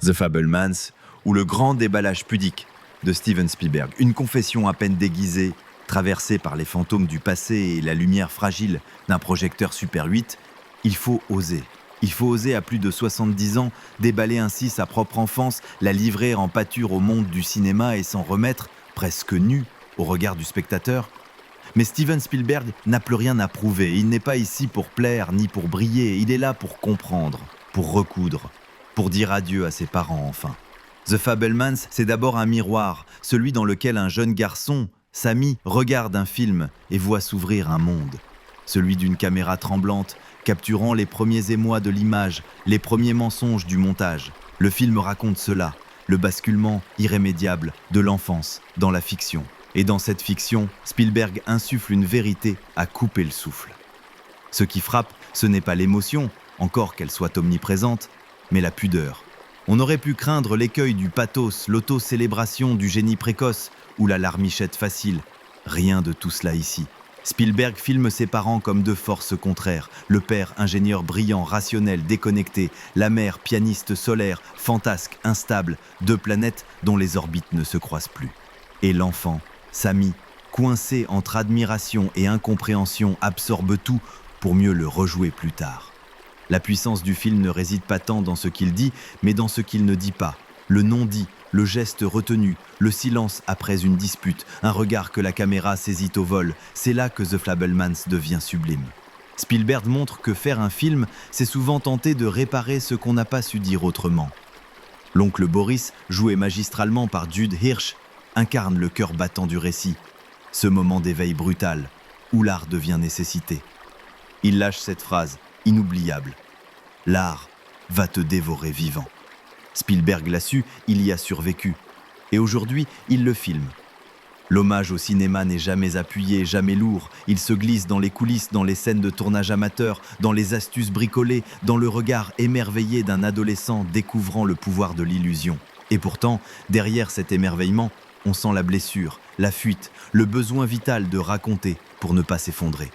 The Fabelmans ou le grand déballage pudique de Steven Spielberg. Une confession à peine déguisée, traversée par les fantômes du passé et la lumière fragile d'un projecteur Super 8. Il faut oser. Il faut oser à plus de 70 ans déballer ainsi sa propre enfance, la livrer en pâture au monde du cinéma et s'en remettre, presque nu, au regard du spectateur. Mais Steven Spielberg n'a plus rien à prouver. Il n'est pas ici pour plaire ni pour briller. Il est là pour comprendre, pour recoudre, pour dire adieu à ses parents enfin. The Fabelmans, c'est d'abord un miroir, celui dans lequel un jeune garçon, Sammy, regarde un film et voit s'ouvrir un monde. Celui d'une caméra tremblante, capturant les premiers émois de l'image, les premiers mensonges du montage. Le film raconte cela, le basculement irrémédiable de l'enfance dans la fiction. Et dans cette fiction, Spielberg insuffle une vérité à couper le souffle. Ce qui frappe, ce n'est pas l'émotion, encore qu'elle soit omniprésente, mais la pudeur. On aurait pu craindre l'écueil du pathos, l'auto-célébration du génie précoce ou la larmichette facile. Rien de tout cela ici. Spielberg filme ses parents comme deux forces contraires. Le père, ingénieur brillant, rationnel, déconnecté. La mère, pianiste solaire, fantasque, instable. Deux planètes dont les orbites ne se croisent plus. Et l'enfant, Sammy, coincé entre admiration et incompréhension, absorbe tout pour mieux le rejouer plus tard. La puissance du film ne réside pas tant dans ce qu'il dit, mais dans ce qu'il ne dit pas. Le non-dit, le geste retenu, le silence après une dispute, un regard que la caméra saisit au vol, c'est là que The Fabelmans devient sublime. Spielberg montre que faire un film, c'est souvent tenter de réparer ce qu'on n'a pas su dire autrement. L'oncle Boris, joué magistralement par Judd Hirsch, incarne le cœur battant du récit, ce moment d'éveil brutal, où l'art devient nécessité. Il lâche cette phrase, inoubliable. L'art va te dévorer vivant. Spielberg l'a su, il y a survécu. Et aujourd'hui, il le filme. L'hommage au cinéma n'est jamais appuyé, jamais lourd. Il se glisse dans les coulisses, dans les scènes de tournage amateur, dans les astuces bricolées, dans le regard émerveillé d'un adolescent découvrant le pouvoir de l'illusion. Et pourtant, derrière cet émerveillement, on sent la blessure, la fuite, le besoin vital de raconter pour ne pas s'effondrer.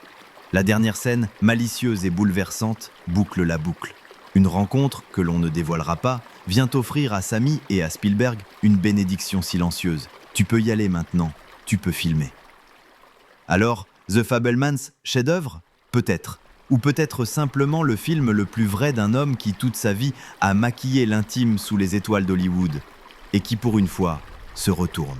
La dernière scène, malicieuse et bouleversante, boucle la boucle. Une rencontre, que l'on ne dévoilera pas, vient offrir à Sammy et à Spielberg une bénédiction silencieuse. Tu peux y aller maintenant, tu peux filmer. Alors, The Fabelmans, chef-d'œuvre ? Peut-être. Ou peut-être simplement le film le plus vrai d'un homme qui, toute sa vie, a maquillé l'intime sous les étoiles d'Hollywood et qui, pour une fois, se retourne.